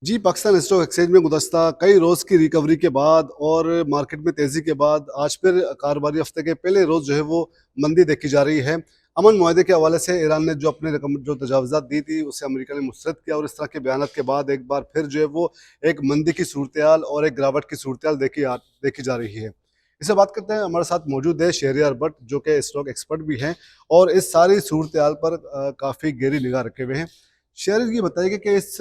जी, Pakistan stock exchange में गुज़श्ता कई रोज़ की रिकवरी के बाद और मार्केट में तेज़ी के बाद आज फिर कारोबारी हफ्ते के पहले रोज़ जो है वो मंदी देखी जा रही है। अमन मुआहदे के हवाले से ईरान ने जो अपने रकम जो तजावज़ात दी थी उसे अमेरिका ने मुस्तरद किया और इस तरह के बयानात के बाद एक बार फिर जो है वो एक मंदी की सूरत-ए-हाल और एक गिरावट की सूरत-ए-हाल देखी जा रही है। इससे बात करते हैं, हमारे साथ मौजूद है शहरियार भट्ट जो कि स्टॉक एक्सपर्ट भी हैं और इस सारी सूरत-ए-हाल पर काफ़ी गहरी निगाह रखे हुए हैं। शेयर ये बताइए कि इस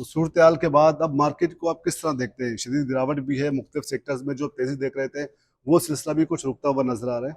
सूरत-ए-हाल के बाद अब मार्केट को आप किस तरह देखते हैं? शदीद गिरावट भी है, मुख्तलिफ सेक्टर्स में जो तेज़ी देख रहे थे, वो सिलसिला भी कुछ रुकता हुआ नज़र आ रहा है।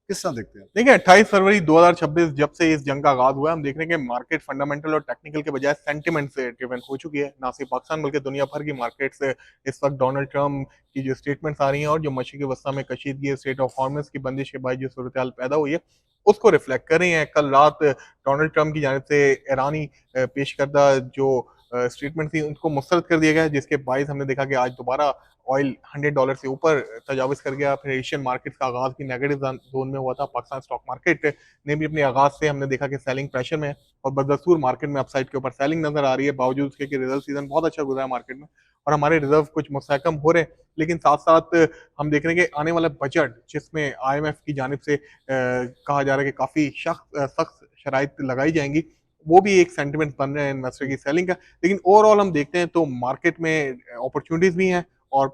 किस तरह देखते हैं आप? देखिए 28 फरवरी 2026 जब से इस जंग का आगाज हुआ है, हम देख रहे हैं कि मार्केट फंडामेंटल और टेक्निकल के बजाय सेंटिमेंट से ड्रिवन हो चुकी है। ना सिर्फ पाकिस्तान बल्कि दुनिया भर की मार्केट से इस वक्त डोनाल्ड ट्रम्प की जो स्टेटमेंट्स आ रही हैं और जो मशरिकी वस्ता में कशीदगी, स्ट्रेट ऑफ हॉर्मुज़ की बंदिश के बाद जो सूरत हाल पैदा हुई है, उसको रिफ्लेक्ट कर रही हैं। कल रात डोनाल्ड ट्रम्प की जानिब से ईरानी पेश करदा जो स्टेटमेंट थी उनको मुस्तरद कर दिया गया, जिसके बायस हमने देखा कि आज दोबारा ऑयल $100 से ऊपर तजाविज़ कर गया। फिर एशियन मार्केट का आगाज़ भी नेगेटिव जोन में हुआ था। पाकिस्तान स्टॉक मार्केट ने भी अपने आगाज़ से हमने देखा कि सेलिंग प्रेशर में है और बदस्तूर मार्केट में अपसाइड के ऊपर सेलिंग नज़र आ रही है, बावजूद उसके कि रिजल्ट सीज़न बहुत अच्छा गुजरा है मार्केट में और हमारे रिजर्व कुछ मुस्तहकम हो रहे हैं। लेकिन साथ-साथ हम देख रहे हैं कि आने वाला बजट जिसमें आईएमएफ की जानिब से कहा जा रहा है कि काफ़ी सख्त शराइत लगाई जाएँगी, वो भी एक सेंटिमेंट बन रहे हैं इन्वेस्टर की सेलिंग का। लेकिन ओवरऑल हम देखते हैं तो मार्केट में अपॉर्चुनिटीज़ भी हैं और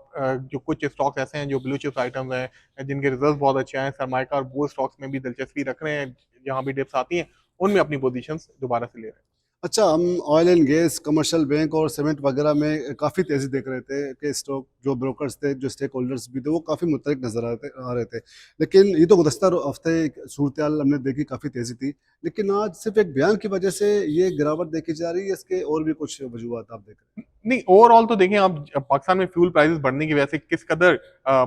जो कुछ स्टॉक्स ऐसे हैं जो ब्लू चिप्स आइटम्स हैं जिनके रिजल्ट बहुत अच्छे हैं, सरमायाकार वो स्टॉक्स में भी दिलचस्पी रख रहे हैं, जहाँ भी डिप्स आती हैं उनमें अपनी पोजीशंस दोबारा से ले रहे हैं। अच्छा, हम oil and gas, commercial bank और सीमेंट वगैरह में काफ़ी तेज़ी देख रहे थे कि स्टॉक जो ब्रोकर्स थे, जो स्टेक होल्डर्स भी थे, वो काफ़ी मुतहरिक नज़र आ रहे थे। लेकिन ये तो गुज़श्ता हफ़्ते सूरत-ए-हाल हमने देखी, काफ़ी तेज़ी थी। लेकिन आज सिर्फ़ एक बयान की वजह से ये गिरावट देखी जा रही है, इसके और भी कुछ वजूहात आप देख रहे हैं? नहीं, ओवरऑल तो देखें आप पाकिस्तान में फ्यूल प्राइसेस बढ़ने की वजह से किस कदर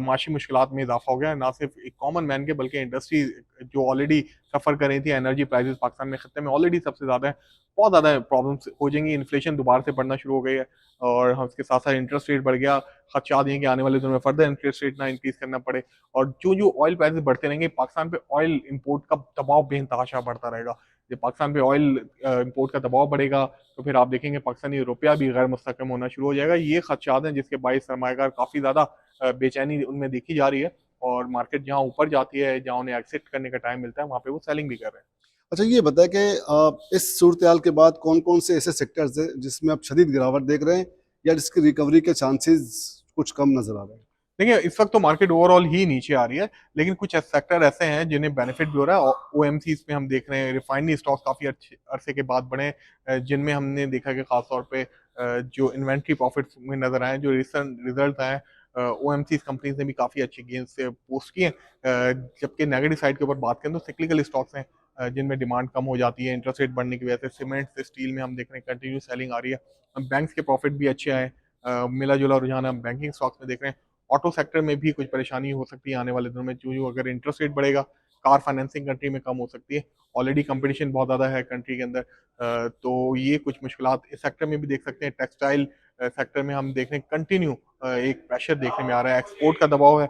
माशी मुश्किलात में इज़ाफ़ा हो गया है, ना सिर्फ एक कॉमन मैन के बल्कि इंडस्ट्री जो ऑलरेडी सफ़र कर रही थी, एनर्जी प्राइसेस पाकिस्तान में खत्ते में ऑलरेडी सबसे ज़्यादा है, बहुत ज़्यादा प्रॉब्लम्स हो जाएँगी, इन्फ्लेशन दोबारा से बढ़ना शुरू हो गई है और हम उसके साथ-साथ इंटरेस्ट रेट बढ़ गया, खदशात ये हैं कि आने वाले दिनों में फर्दर इंटरेस्ट रेट ना इंक्रीज़ करना पड़े और जो ऑयल प्राइसेस बढ़ते रहेंगे, पाकिस्तान पे ऑयल इम्पोर्ट का दबाव बेइंतहाशा बढ़ता रहेगा। जब पाकिस्तान पे ऑयल इम्पोर्ट का दबाव बढ़ेगा तो फिर आप देखेंगे पाकिस्तानी रुपया भी गैर मुस्तहकम होना शुरू हो जाएगा। ये खदशात हैं जिसके बाइस सरमायाकार काफ़ी ज़्यादा बेचैनी उनमें देखी जा रही है और मार्केट जहाँ ऊपर जाती है, जहाँ उन्हें एक्सिट करने का टाइम मिलता है, वहाँ पे वो सेलिंग भी कर रहे हैं। अच्छा, ये बताएँ कि इस सूरत-ए-हाल के बाद कौन-कौन से ऐसे सेक्टर्स हैं जिसमें आप शदीद गिरावट देख रहे हैं या जिसकी रिकवरी के चांसेज़ कुछ कम नज़र आ रहे हैं? देखिए, इस वक्त तो मार्केट ओवरऑल ही नीचे आ रही है, लेकिन कुछ सेक्टर ऐसे हैं जिन्हें बेनिफिट भी हो रहा है। ओएमसीज़ में हम देख रहे हैं, रिफाइनरी स्टॉक्स काफ़ी अच्छे अरसे के बाद बढ़े, जिनमें हमने देखा कि खास तौर पे जो इन्वेंट्री प्रॉफिट्स में नज़र आए, जो रिसेंट रिजल्ट आए, ओएमसीज़ कंपनीज़ ने भी काफ़ी अच्छी गेन्स से पोस्ट किए। जबकि नेगेटिव साइड के ऊपर बात करें तो साइक्लिकल स्टॉक्स हैं, जिनमें डिमांड कम हो जाती है, इंटरेस्ट रेट बढ़ने की वजह से सीमेंट से स्टील में हम देख रहे हैं कंटिन्यू सेलिंग आ रही है। बैंक्स के प्रॉफिट भी अच्छे आए, मिला-जुला रुझान हम बैंकिंग स्टॉक्स में देख रहे हैं। ऑटो सेक्टर में भी कुछ परेशानी हो सकती है आने वाले दिनों में, जो अगर इंटरेस्ट रेट बढ़ेगा, कार फाइनेंसिंग कंट्री में कम हो सकती है। ऑलरेडी कंपटीशन बहुत ज़्यादा है कंट्री के अंदर, तो ये कुछ मुश्किलात इस सेक्टर में भी देख सकते हैं। टेक्सटाइल सेक्टर में हम देख रहे हैं कंटिन्यू एक प्रेशर देखने में आ रहा है, एक्सपोर्ट का दबाव है,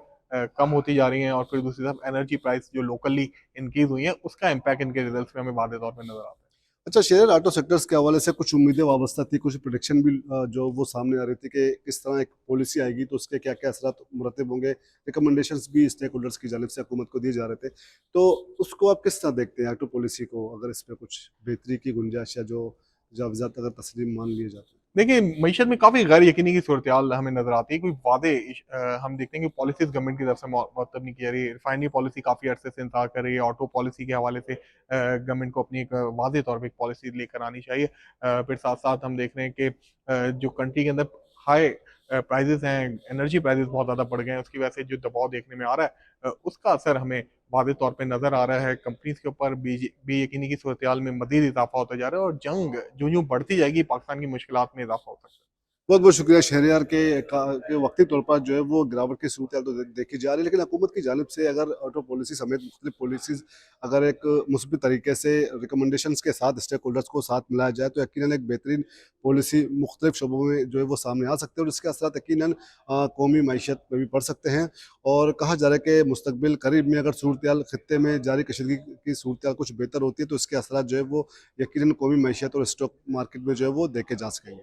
कम होती जा रही हैं और फिर दूसरी तरफ एनर्जी प्राइस जो लोकली इंक्रीज़ हुई है, उसका इम्पैक्ट इनके रिजल्ट्स में हमें वाज़ेह तौर पे नज़र आता है। अच्छा, शेयर ऑटो सेक्टर्स के हवाले से कुछ उम्मीदें वाबस्ता थी, कुछ प्रेडिक्शन भी जो वो सामने आ रही थी कि किस तरह एक पॉलिसी आएगी तो उसके क्या-क्या असरात मुरतब होंगे। रिकमेंडेशंस भी स्टेक होल्डर्स की जानिब से हुकूमत को दिए जा रहे थे। तो उसको आप किस तरह देखते हैं ऑटो पॉलिसी को, अगर इस पे कुछ बेहतरी की गुंजाइश या जो जाविज़ात अगर तस्लीम मान लिए जाते हैं? देखिए, मईशत में काफ़ी गैर यकीनी की सूरत-ए-हाल हमें नज़र आती है। कोई वादे हम देखते हैं कि पॉलिसीज़ गवर्नमेंट की तरफ से मुरतब नहीं की जा रही है। रिफाइनरी पॉलिसी काफ़ी अरसे से इंतज़ार कर रही है। ऑटो पॉलिसी के हवाले से गवर्नमेंट को अपनी एक वाज़ेह तौर पे एक पॉलिसी लेकर आनी चाहिए। फिर साथ-साथ हम देख रहे हैं कि जो कंट्री के अंदर हाई प्राइसेज़ हैं, एनर्जी प्राइसेज़ बहुत ज़्यादा बढ़ गए हैं। उसकी वजह से जो दबाव देखने में आ रहा है, उसका असर हमें वाज़ेह तौर पे नज़र आ रहा है। कंपनीज़ के ऊपर बेयकीनी की सूरत-ए-हाल में मज़ीद इज़ाफ़ा होता जा रहा है और जंग यूँ-यूँ बढ़ती जाएगी, पाकिस्तान की मुश्किलात में इज़ाफ़ा हो सकता है। बहुत-बहुत शुक्रिया शहरयार के वक्ती तौर पर जो है वो गिरावट की सूरत तो देखी जा रही है, लेकिन हुकूमत की जानिब से अगर ऑटो पॉलिसी समेत मुख्तलिफ पॉलिसीज़ अगर एक मुस्बत तरीके से रिकमेंडेशंस के साथ स्टेक होल्डर्स को साथ मिलाया जाए तो यकीनन एक बेहतरीन पॉलिसी मुख्तलिफ शोबों में जो है वो सामने आ सकते हैं और इसके असरात यकीनन कौमी मईशत में भी पड़ सकते हैं। और कहा जा रहा है कि मुस्तकबिल करीब में अगर सूरत खत्े में जारी कशीदगी की सूरत कुछ बेहतर होती है तो इसके असरात जो है वो यकीनन कौमी मईशत और स्टॉक मार्केट में जो है वो देखे जा सकेंगे।